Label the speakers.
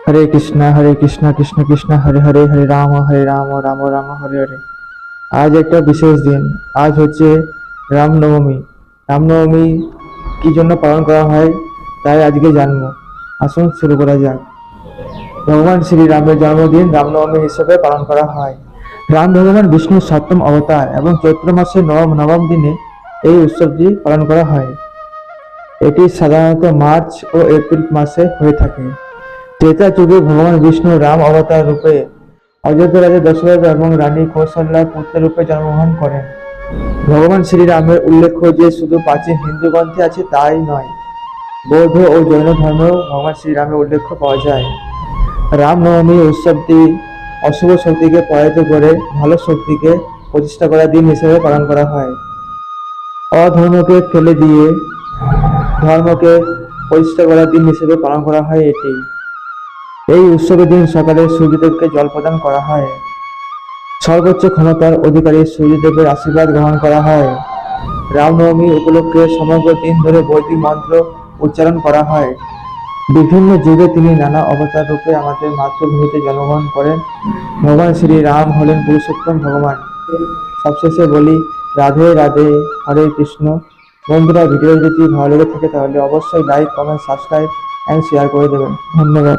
Speaker 1: হরে কৃষ্ণ কৃষ্ণ কৃষ্ণ হরে হরে, হরে রাম রাম রাম হরে হরে। আজ একটা বিশেষ দিন। আজ হচ্ছে রামনবমী। রামনবমী কি জন্য পালন করা হয় তাই আজকে জানবো। আসুন শুরু করা যাক। ভগবান শ্রী রামের জন্মদিন রামনবমী হিসেবে পালন করা হয়। রাম ভগবান বিষ্ণুর সপ্তম অবতার এবং চৈত্র মাসের নবম দিনে এই উৎসবটি পালন করা হয়। এটি সাধারণত মার্চ ও এপ্রিল মাসে হয়ে থাকে। ত্রেতা যুগে ভগবান বিষ্ণু রাম অবতার রূপে অযোধ্যা রাজা দশরথ এবং রানী কৌশল্যার পুত্র রূপে জন্মগ্রহণ করেন। ভগবান শ্রীরামের উল্লেখ্য যে শুধু প্রাচীন হিন্দু গ্রন্থে আছে তাই নয়, বৌদ্ধ ও জৈন ধর্মেও ভগবান শ্রীরামের উল্লেখ পাওয়া যায়। রামনবমী উৎসবটি অশুভ শক্তিকে পরাজিত করে ভালো শক্তিকে প্রতিষ্ঠা করার দিন হিসেবে পালন করা হয়। অধর্মকে ফেলে দিয়ে ধর্মকে প্রতিষ্ঠা করার দিন হিসেবে পালন করা হয় এটি। এই উৎসবের দিন সকালে সূর্যদেবকে জল প্রদান করা হয়। সর্বোচ্চ ক্ষমতার অধিকারী সূর্যদেবের আশীর্বাদ গ্রহণ করা হয়। রামনবমী উপলক্ষে সমগ্র দিন ধরে বৈদিক মন্ত্র উচ্চারণ করা হয়। বিভিন্ন যুগে তিনি নানা অবতার রূপে আমাদের মাতৃভূমিতে জন্মগ্রহণ করেন। ভগবান শ্রী রাম হলেন পুরুষোত্তম ভগবান। সবশেষে বলি, রাধে রাধে, হরে কৃষ্ণ। বন্ধুরা, ভিডিও যদি ভালো লেগে থাকে তাহলে অবশ্যই like, comment, subscribe and share করে দেবেন। ধন্যবাদ।